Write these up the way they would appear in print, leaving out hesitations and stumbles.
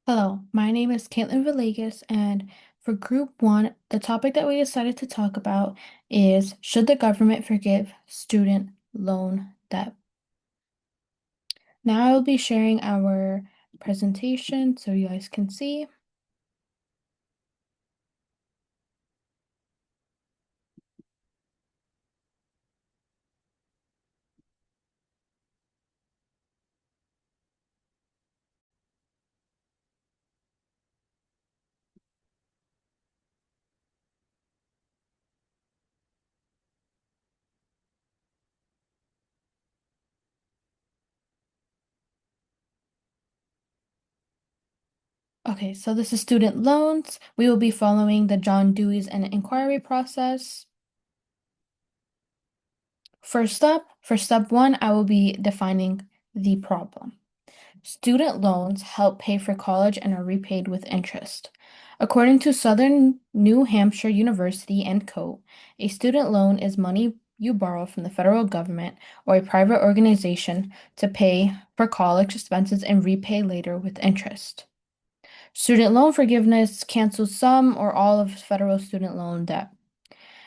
Hello, my name is Caitlin Villegas, and for Group 1, the topic that we decided to talk about is should the government forgive student loan debt? Now I will be sharing our presentation so you guys can see. Okay, so this is student loans. We will be following the John Dewey's and inquiry process. First up, for step 1, I will be defining the problem. Student loans help pay for college and are repaid with interest. According to Southern New Hampshire University and Co., a student loan is money you borrow from the federal government or a private organization to pay for college expenses and repay later with interest. Student loan forgiveness cancels some or all of federal student loan debt.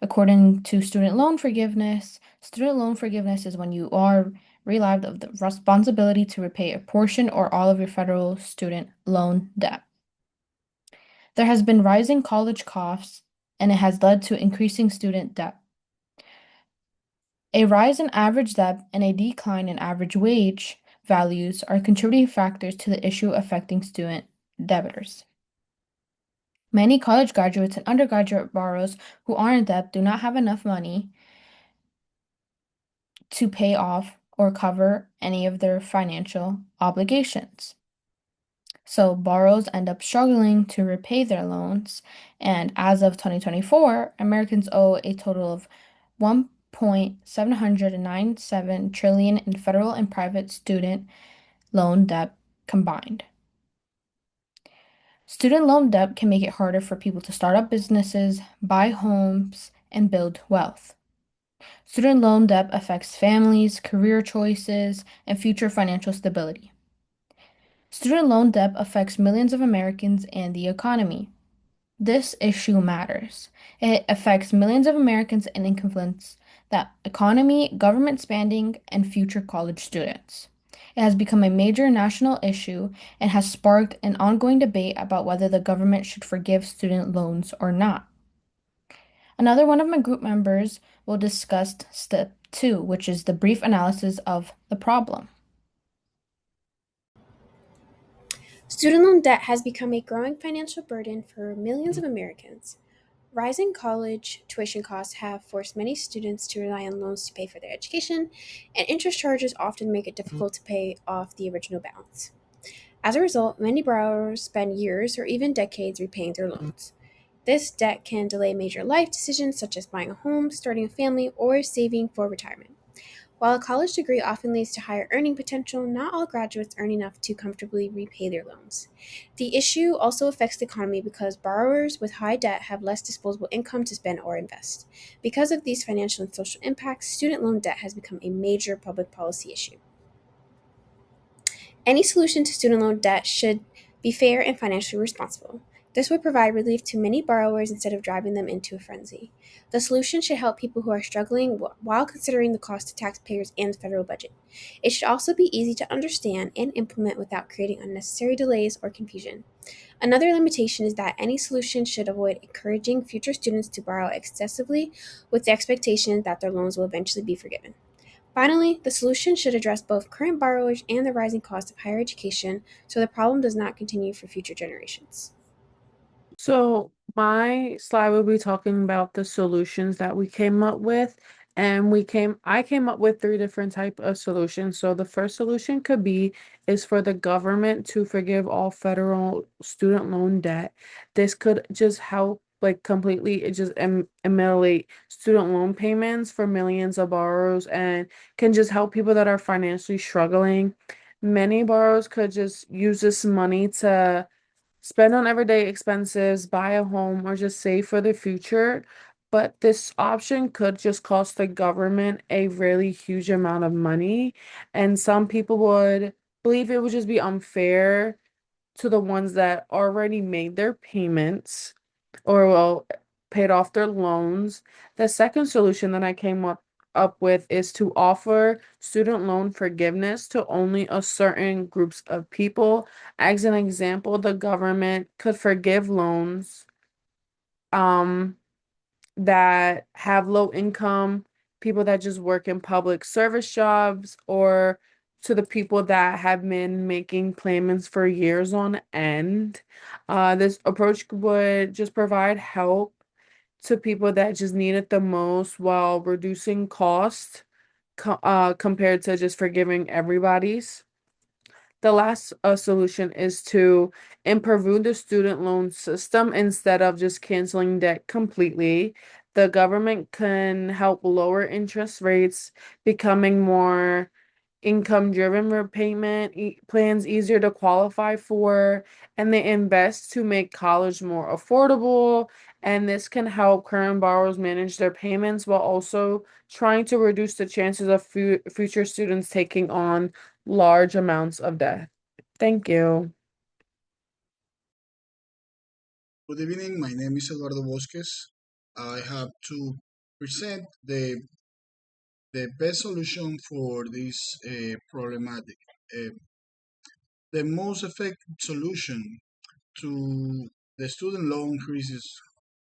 According to student loan forgiveness is when you are relieved of the responsibility to repay a portion or all of your federal student loan debt. There has been rising college costs, and it has led to increasing student debt. A rise in average debt and a decline in average wage values are contributing factors to the issue affecting student debtors. Many college graduates and undergraduate borrowers who are in debt do not have enough money to pay off or cover any of their financial obligations. So borrowers end up struggling to repay their loans, and as of 2024, Americans owe a total of 1.797 trillion in federal and private student loan debt combined. Student loan debt can make it harder for people to start up businesses, buy homes, and build wealth. Student loan debt affects families, career choices, and future financial stability. Student loan debt affects millions of Americans and the economy. This issue matters. It affects millions of Americans and influences the economy, government spending, and future college students. It has become a major national issue and has sparked an ongoing debate about whether the government should forgive student loans or not. Another one of my group members will discuss step 2, which is the brief analysis of the problem. Student loan debt has become a growing financial burden for millions of Americans. Rising college tuition costs have forced many students to rely on loans to pay for their education, and interest charges often make it difficult to pay off the original balance. As a result, many borrowers spend years or even decades repaying their loans. This debt can delay major life decisions such as buying a home, starting a family, or saving for retirement. While a college degree often leads to higher earning potential, not all graduates earn enough to comfortably repay their loans. The issue also affects the economy because borrowers with high debt have less disposable income to spend or invest. Because of these financial and social impacts, student loan debt has become a major public policy issue. Any solution to student loan debt should be fair and financially responsible. This would provide relief to many borrowers instead of driving them into a frenzy. The solution should help people who are struggling while considering the cost to taxpayers and the federal budget. It should also be easy to understand and implement without creating unnecessary delays or confusion. Another limitation is that any solution should avoid encouraging future students to borrow excessively with the expectation that their loans will eventually be forgiven. Finally, the solution should address both current borrowers and the rising cost of higher education so the problem does not continue for future generations. So my slide will be talking about the solutions that we came up with. And I came up with three different type of solutions. So the first solution could be is for the government to forgive all federal student loan debt. This could just help like completely it just ameliorate student loan payments for millions of borrowers and can just help people that are financially struggling. Many borrowers could just use this money to spend on everyday expenses, buy a home, or just save for the future. But this option could just cost the government a really huge amount of money. And some people would believe it would just be unfair to the ones that already made their payments or well paid off their loans. The second solution that I came up with is to offer student loan forgiveness to only a certain groups of people. As an example, the government could forgive loans um that have low income, people that just work in public service jobs, or to the people that have been making payments for years on end. This approach would just provide help to people that just need it the most while reducing cost compared to just forgiving everybody's. The last solution is to improve the student loan system instead of just canceling debt completely. The government can help lower interest rates, becoming more income-driven repayment plans easier to qualify for, and they invest to make college more affordable. And this can help current borrowers manage their payments while also trying to reduce the chances of future students taking on large amounts of debt. Thank you. Good evening. My name is Eduardo Bosques. I have to present the best solution for this problematic. Uh, the most effective solution to the student loan crisis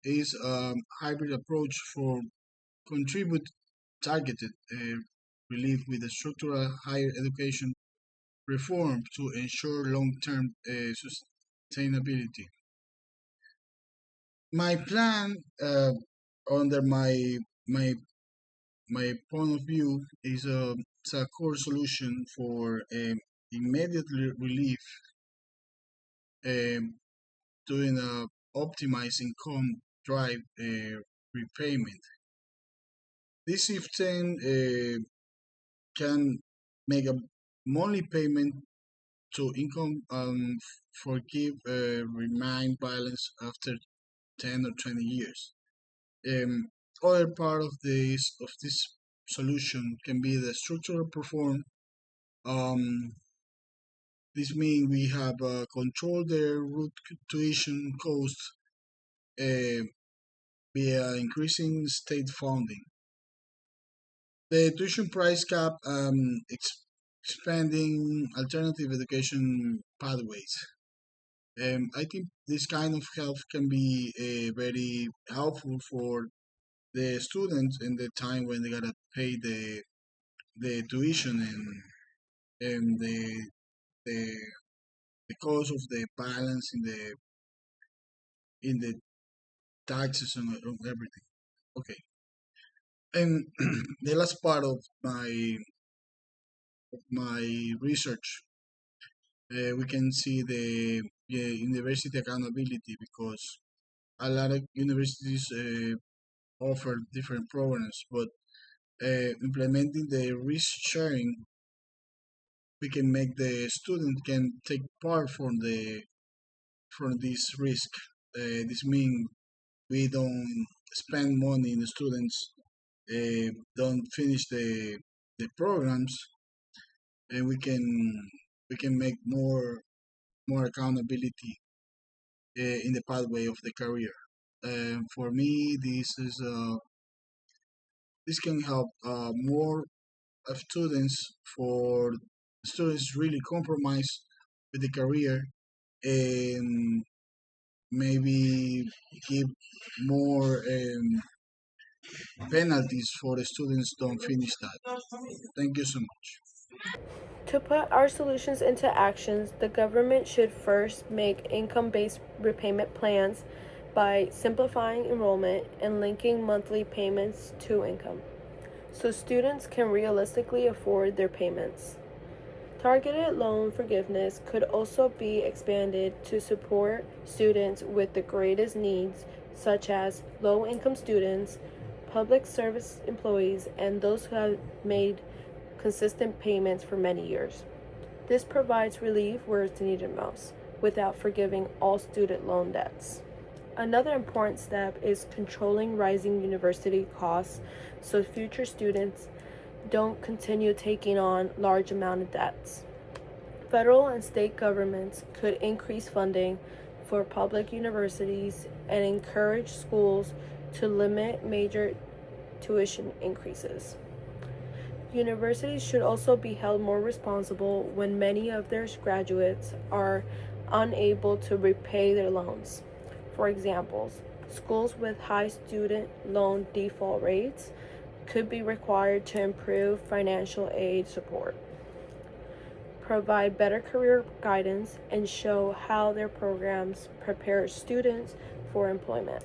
is a hybrid approach for contribute targeted relief with a structural higher education reform to ensure long-term sustainability. My plan under my my point of view is a core solution for immediate relief, um, doing a optimized income drive repayment. This system can make a monthly payment to income forgive remain balance after 10 or 20 years. Um, Other part of this solution can be the structural perform. Um, this means we have control the root tuition cost uh, via increasing state funding. The tuition price cap expanding alternative education pathways. I think this kind of help can be very helpful for the students in the time when they gotta pay the tuition and the the cost of the balance in the taxes and everything. Okay, and the last part of my research, we can see the university accountability because a lot of universities offer different programs, but implementing the risk sharing, we can make the student can take part from this risk. This means we don't spend money in the students, don't finish the programs, and we can make more accountability in the pathway of the career. For me, this can help more of students for students really compromise with the career and maybe give more penalties for the students don't finish that. Thank you so much. To put our solutions into actions, the government should first make income based repayment plans by simplifying enrollment and linking monthly payments to income so students can realistically afford their payments. Targeted loan forgiveness could also be expanded to support students with the greatest needs, such as low income students, public service employees, and those who have made consistent payments for many years. This provides relief where it's needed most, without forgiving all student loan debts. Another important step is controlling rising university costs so future students don't continue taking on large amount of debts. Federal and state governments could increase funding for public universities and encourage schools to limit major tuition increases. Universities should also be held more responsible when many of their graduates are unable to repay their loans. For example, schools with high student loan default rates could be required to improve financial aid support, provide better career guidance, and show how their programs prepare students for employment.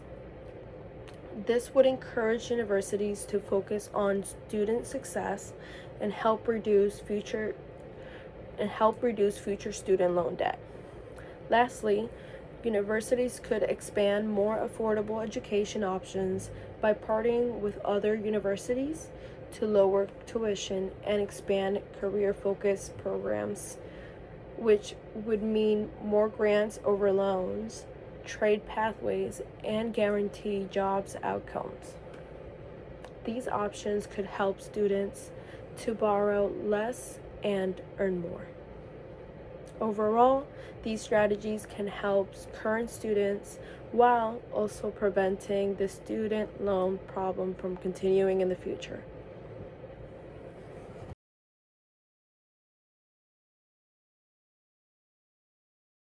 This would encourage universities to focus on student success and help reduce future student loan debt. Lastly, universities could expand more affordable education options by partnering with other universities to lower tuition and expand career-focused programs, which would mean more grants over loans, trade pathways, and guarantee jobs outcomes. These options could help students to borrow less and earn more. Overall, these strategies can help current students while also preventing the student loan problem from continuing in the future.